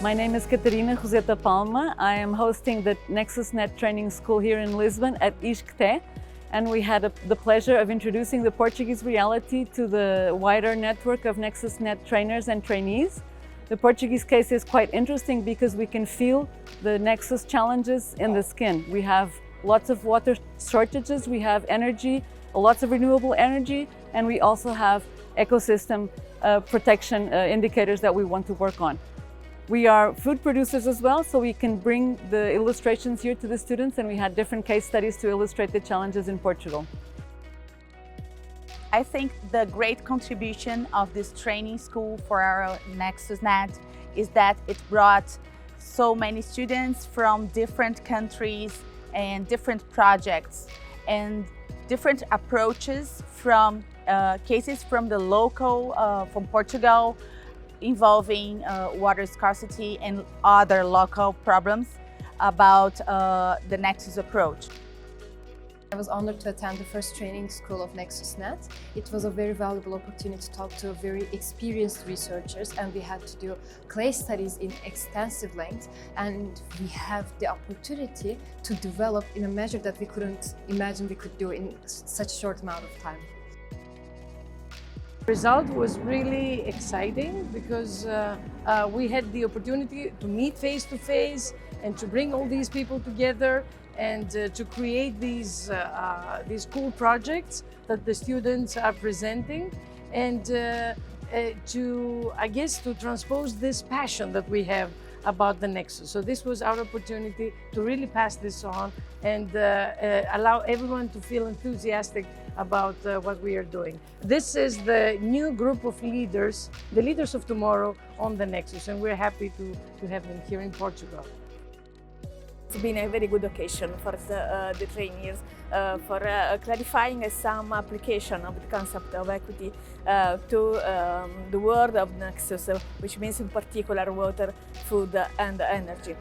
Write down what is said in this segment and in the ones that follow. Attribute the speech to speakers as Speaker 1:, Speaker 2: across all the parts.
Speaker 1: My name is Catarina Roseta-Palma. I am hosting the NEXUSNet training school here in Lisbon at ISCTE, and we had the pleasure of introducing the Portuguese reality to the wider network of NEXUSNet trainers and trainees. The Portuguese case is quite interesting because we can feel the Nexus challenges in the skin. We have lots of water shortages, we have energy, lots of renewable energy, and we also have ecosystem protection indicators that we want to work on. We are food producers as well, so we can bring the illustrations here to the students, and we had different case studies to illustrate the challenges in Portugal.
Speaker 2: I think the great contribution of this training school for our NEXUSNet is that it brought so many students from different countries and different projects and different approaches from cases from the local, from Portugal, involving water scarcity and other local problems about the Nexus approach.
Speaker 3: I was honored to attend the first training school of NEXUSNet. It was a very valuable opportunity to talk to very experienced researchers, and we had to do case studies in extensive length, and we have the opportunity to develop in a measure that we couldn't imagine we could do in such a short amount of time.
Speaker 4: The result was really exciting because we had the opportunity to meet face to face and to bring all these people together and to create these cool projects that the students are presenting, and to transpose this passion that we have about the Nexus. So this was our opportunity to really pass this on and allow everyone to feel enthusiastic about what we are doing. This is the new group of leaders, the leaders of tomorrow on the Nexus, and we're happy to have them here in Portugal.
Speaker 5: It's been a very good occasion for the trainees for clarifying some application of the concept of equity to the world of Nexus, which means in particular water, food and energy.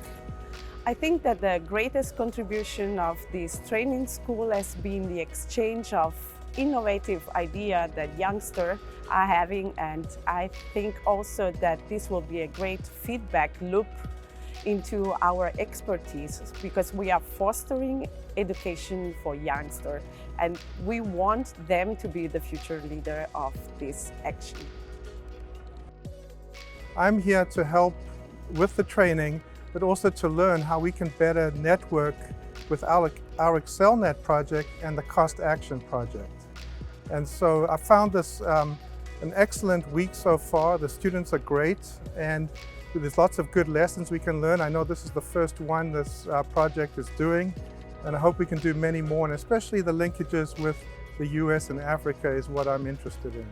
Speaker 6: I think that the greatest contribution of this training school has been the exchange of innovative ideas that youngsters are having, and I think also that this will be a great feedback loop into our expertise, because we are fostering education for youngsters and we want them to be the future leader of this action.
Speaker 7: I'm here to help with the training, but also to learn how we can better network with our ExcelNet project and the Cost Action project. And so I found this an excellent week so far. The students are great, and there's lots of good lessons we can learn. I know this is the first one this project is doing, and I hope we can do many more, and especially the linkages with the US and Africa is what I'm interested in.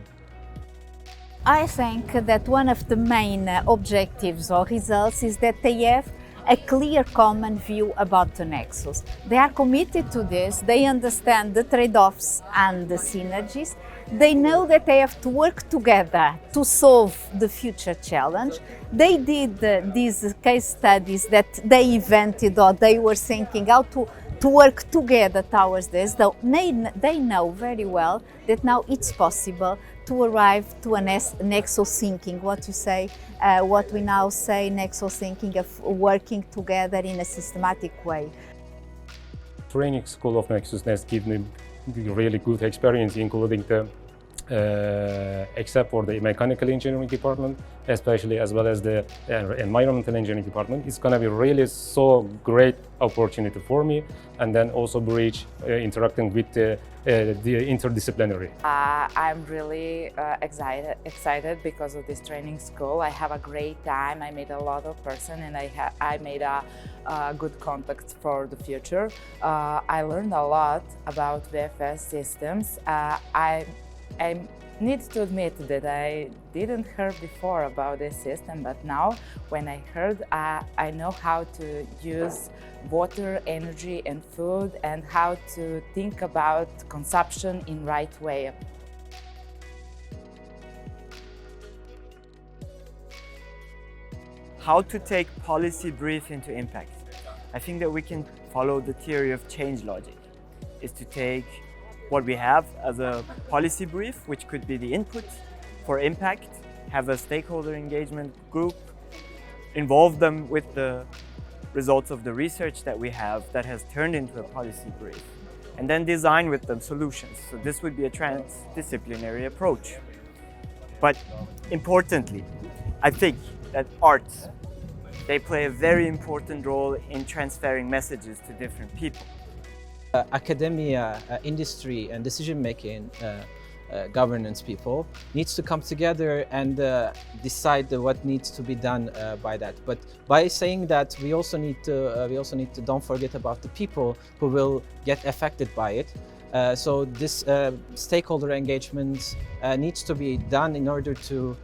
Speaker 8: I think that one of the main objectives or results is that they have a clear common view about the Nexus. They are committed to this, they understand the trade-offs and the synergies. They know that they have to work together to solve the future challenge. They did these case studies that they invented, or they were thinking how to work together towards this. Though they know very well that now it's possible to arrive to a Nexus thinking, what we now say Nexus thinking, of working together in a systematic way.
Speaker 9: Training school of NEXUSNet gave me really good experience, including the except for the mechanical engineering department, especially as well as the environmental engineering department. It's going to be really so great opportunity for me, and then also bridge interacting with the interdisciplinary.
Speaker 10: I'm really excited because of this training school. I have a great time. I met a lot of person, and I made a good contact for the future. I learned a lot about VFS systems. I need to admit that I didn't hear before about this system, but now when I heard, I know how to use water, energy and food, and how to think about consumption in right way.
Speaker 11: How to take policy brief into impact. I think that we can follow the theory of change logic, is to take what we have as a policy brief, which could be the input for impact, have a stakeholder engagement group, involve them with the results of the research that we have that has turned into a policy brief, and then design with them solutions. So this would be a transdisciplinary approach. But importantly, I think that arts, they play a very important role in transferring messages to different people.
Speaker 12: Academia, industry and decision-making governance people needs to come together and decide what needs to be done by that. But by saying that, we also need to don't forget about the people who will get affected by it. So this stakeholder engagement needs to be done in order to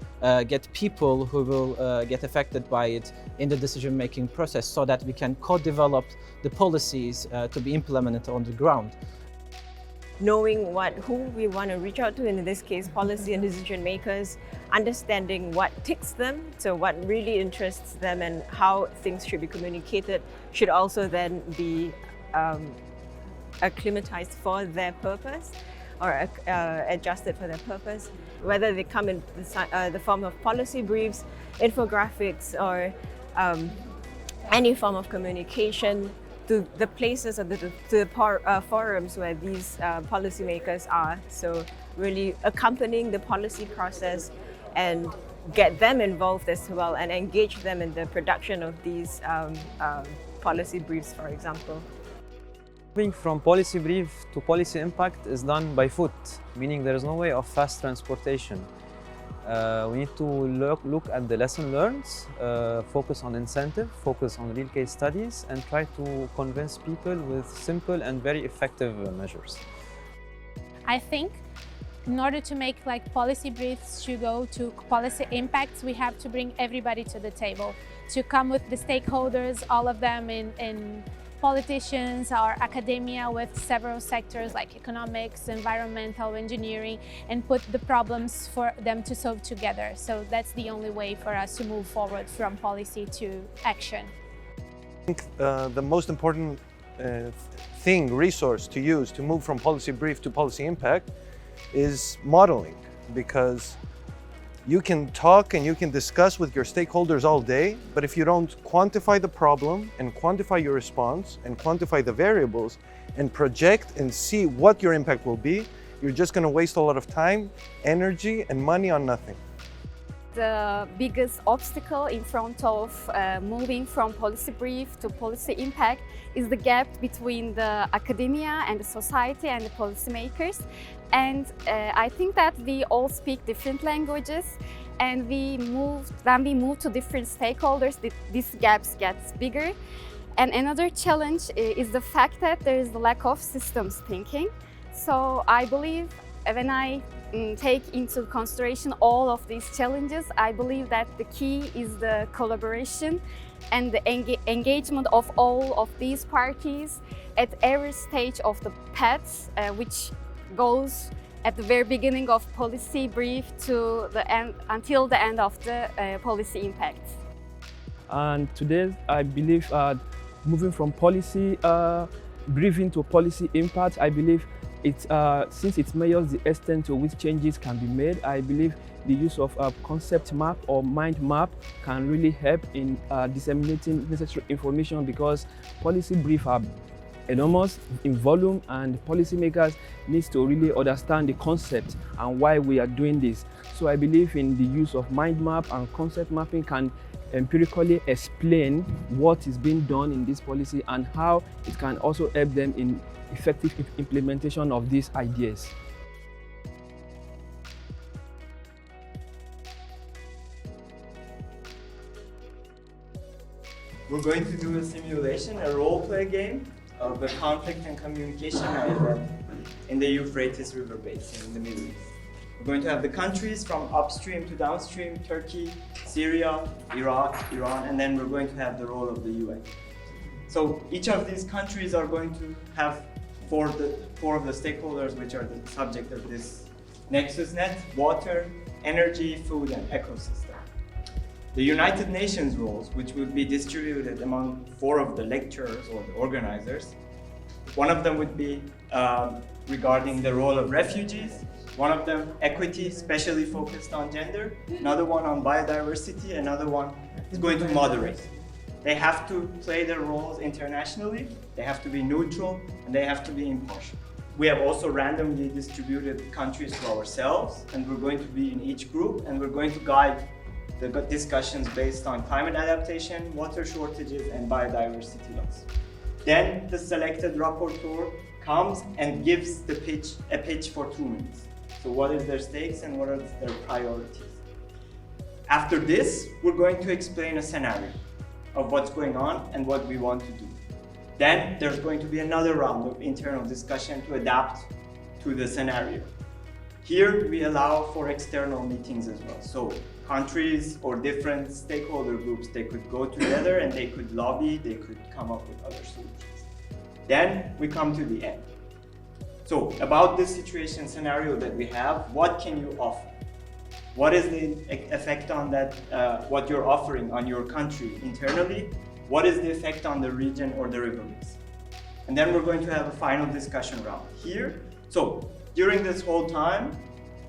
Speaker 12: get people who will get affected by it in the decision-making process, so that we can co-develop the policies to be implemented on the ground.
Speaker 13: Knowing who we want to reach out to, in this case policy and decision makers, understanding what ticks them, so what really interests them and how things should be communicated, should also then be acclimatized for their purpose or adjusted for their purpose. Whether they come in the form of policy briefs, infographics, or any form of communication, to the places or to the forums where these policymakers are. So really accompanying the policy process and get them involved as well and engage them in the production of these policy briefs, for example.
Speaker 14: Moving from policy brief to policy impact is done by foot, meaning there is no way of fast transportation. We need to look at the lesson learned, focus on incentive, focus on real case studies, and try to convince people with simple and very effective measures.
Speaker 15: I think in order to make policy briefs to go to policy impacts, we have to bring everybody to the table, to come with the stakeholders, all of them in politicians or academia with several sectors like economics, environmental, engineering, and put the problems for them to solve together. So that's the only way for us to move forward from policy to action.
Speaker 16: I think the most important resource to use to move from policy brief to policy impact is modeling, because you can talk and you can discuss with your stakeholders all day, but if you don't quantify the problem and quantify your response and quantify the variables and project and see what your impact will be, you're just going to waste a lot of time, energy, and money on nothing.
Speaker 17: The biggest obstacle in front of moving from policy brief to policy impact is the gap between the academia and the society and the policymakers. And I think that we all speak different languages, and when we move to different stakeholders, these gaps gets bigger. And another challenge is the fact that there is the lack of systems thinking. So I believe when I take into consideration all of these challenges, I believe that the key is the collaboration and the engagement of all of these parties at every stage of the path, which goes at the very beginning of policy brief to the end, until the end of the policy impact.
Speaker 18: And today, I believe moving from policy briefing to policy impact, I believe since it measures the extent to which changes can be made, I believe the use of a concept map or mind map can really help in disseminating necessary information, because policy briefs are enormous in volume and policymakers need to really understand the concept and why we are doing this. So I believe in the use of mind map and concept mapping can empirically explain what is being done in this policy and how it can also help them in effective implementation of these ideas.
Speaker 11: We're going to do a simulation, a role-play game of the conflict and communication in the Euphrates River basin in the Middle East. We're going to have the countries from upstream to downstream: Turkey, Syria, Iraq, Iran, and then we're going to have the role of the UN. So each of these countries are going to have four of the stakeholders which are the subject of this NEXUSNet: water, energy, food, and ecosystem. The United Nations roles, which will be distributed among four of the lecturers or the organizers. One of them would be regarding the role of refugees. One of them, equity, especially focused on gender. Another one on biodiversity. Another one is going to moderate. They have to play their roles internationally, they have to be neutral, and they have to be impartial. We have also randomly distributed countries to ourselves, and we're going to be in each group, and we're going to guide the discussions based on climate adaptation, water shortages, and biodiversity loss. Then the selected rapporteur comes and gives a pitch for 2 minutes. So what is their stakes and what are their priorities? After this, we're going to explain a scenario of what's going on and what we want to do. Then there's going to be another round of internal discussion to adapt to the scenario. Here we allow for external meetings as well. So countries or different stakeholder groups, they could go together and they could lobby, they could come up with other solutions. Then we come to the end. So about this situation scenario that we have, what can you offer? What is the effect on that, what you're offering on your country internally? What is the effect on the region or the river basin? And then we're going to have a final discussion round here. So during this whole time,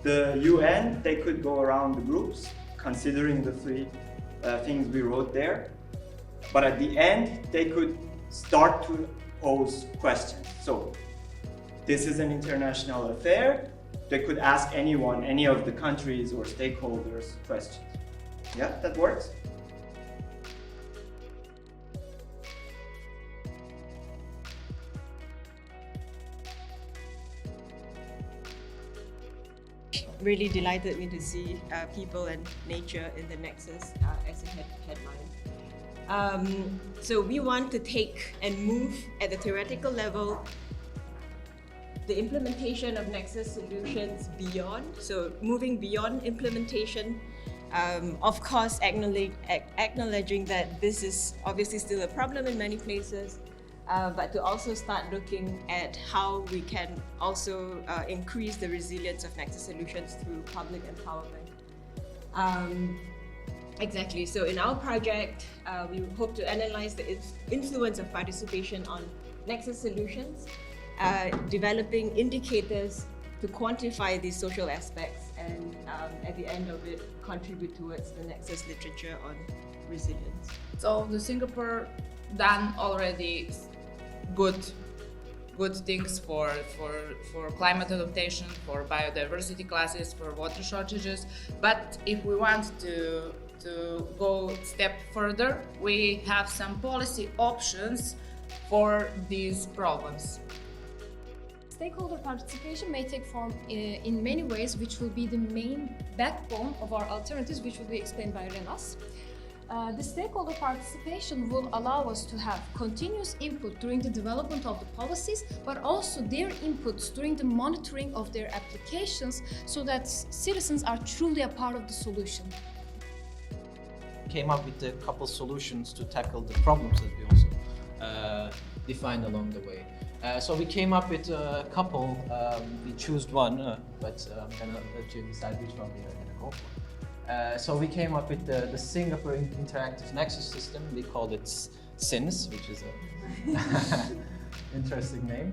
Speaker 11: the UN, they could go around the groups, considering the 3 things we wrote there. But at the end, they could start to pose questions. So this is an international affair. They could ask anyone, any of the countries or stakeholders questions. Yeah, that works?
Speaker 13: Really delighted me to see people and nature in the Nexus as a headline. So we want to take and move at the theoretical level the implementation of Nexus solutions beyond, so moving beyond implementation, of course acknowledging that this is obviously still a problem in many places, but to also start looking at how we can also increase the resilience of Nexus solutions through public empowerment. Exactly, so in our project, we hope to analyze the influence of participation on Nexus solutions, developing indicators to quantify these social aspects and at the end of it, contribute towards the Nexus literature on resilience.
Speaker 19: So the Singapore done already good things for climate adaptation, for biodiversity classes, for water shortages. But if we want to go a step further, we have some policy options for these problems.
Speaker 20: Stakeholder participation may take form in many ways, which will be the main backbone of our alternatives, which will be explained by Renas. The stakeholder participation will allow us to have continuous input during the development of the policies, but also their inputs during the monitoring of their applications, so that citizens are truly a part of the solution.
Speaker 12: Came up with a couple solutions to tackle the problems that we also defined along the way. So we came up with a couple, we chose one, but I'm gonna let you decide which one we are gonna go for. So we came up with the Singapore Interactive Nexus system. We called it SINS, which is a interesting name.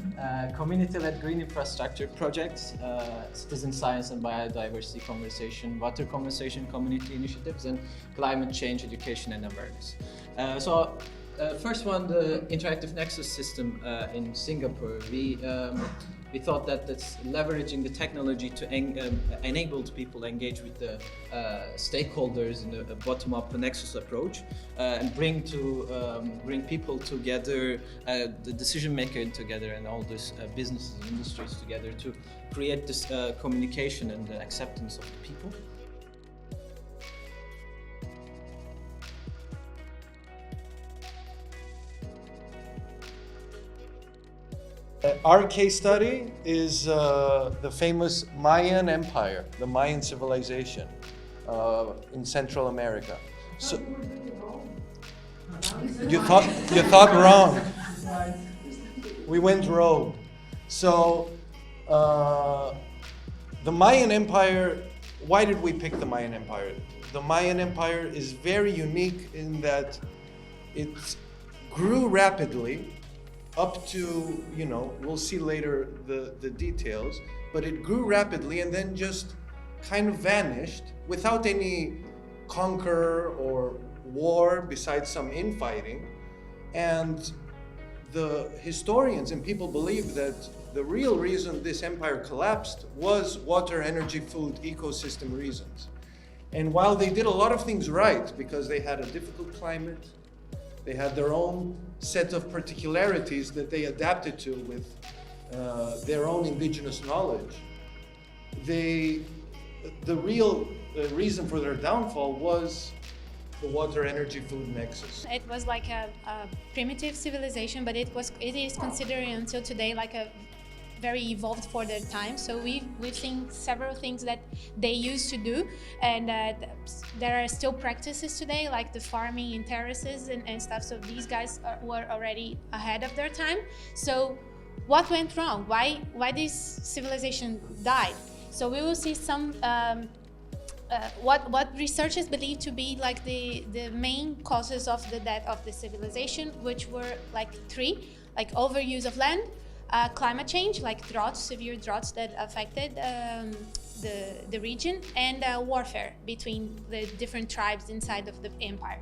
Speaker 12: Community-led green infrastructure projects, citizen science and biodiversity conversation, water conversation community initiatives, and climate change education and awareness. First one, the Interactive Nexus system in Singapore. We thought that that's leveraging the technology to enable people to engage with the stakeholders in a bottom-up Nexus approach and bring people together, the decision maker together, and all these businesses and industries together to create this communication and the acceptance of the people.
Speaker 16: Our case study is the famous Mayan Empire, the Mayan civilization in Central America. So you thought wrong. We went rogue. So the Mayan Empire. Why did we pick the Mayan Empire? The Mayan Empire is very unique in that it grew rapidly. Up to, we'll see later the details, but it grew rapidly and then just kind of vanished without any conqueror or war besides some infighting. And the historians and people believe that the real reason this empire collapsed was water, energy, food, ecosystem reasons. And while they did a lot of things right, because they had a difficult climate, they had their own set of particularities that they adapted to with their own indigenous knowledge, the real reason for their downfall was the water, energy, food nexus.
Speaker 15: It was like a primitive civilization, but it is considered until today like a very evolved for their time. So we've seen several things that they used to do, and there are still practices today, like the farming in terraces and stuff. So these guys were already ahead of their time. So what went wrong? Why this civilization died? So we will see some what researchers believe to be like the main causes of the death of the civilization, which were like three: like overuse of land, climate change, like droughts, severe droughts that affected the region, and warfare between the different tribes inside of the empire.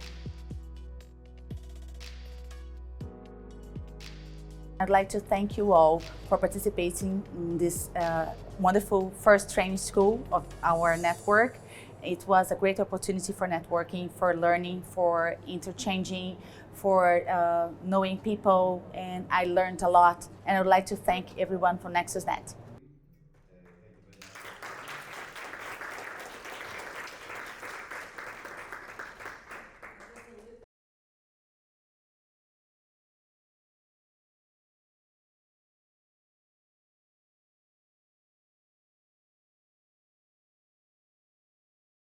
Speaker 2: I'd like to thank you all for participating in this wonderful first training school of our network. It was a great opportunity for networking, for learning, for interchanging, for knowing people, and I learned a lot. And I would like to thank everyone from NEXUSNet.